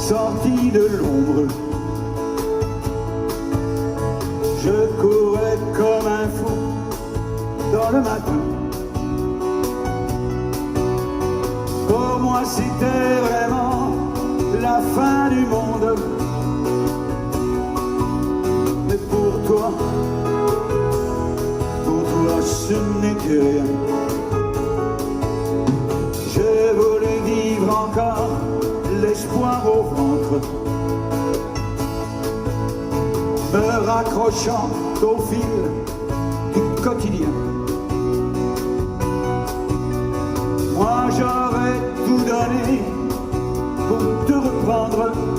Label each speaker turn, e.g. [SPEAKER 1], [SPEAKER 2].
[SPEAKER 1] sorti de l'ombre. Je courais comme un fou dans le matin. Pour moi c'était vraiment la fin du monde. Mais pour toi ce n'était rien. J'ai voulu vivre encore l'espoir au ventre, me raccrochant au fil du quotidien. Moi j'aurais tout donné pour te reprendre.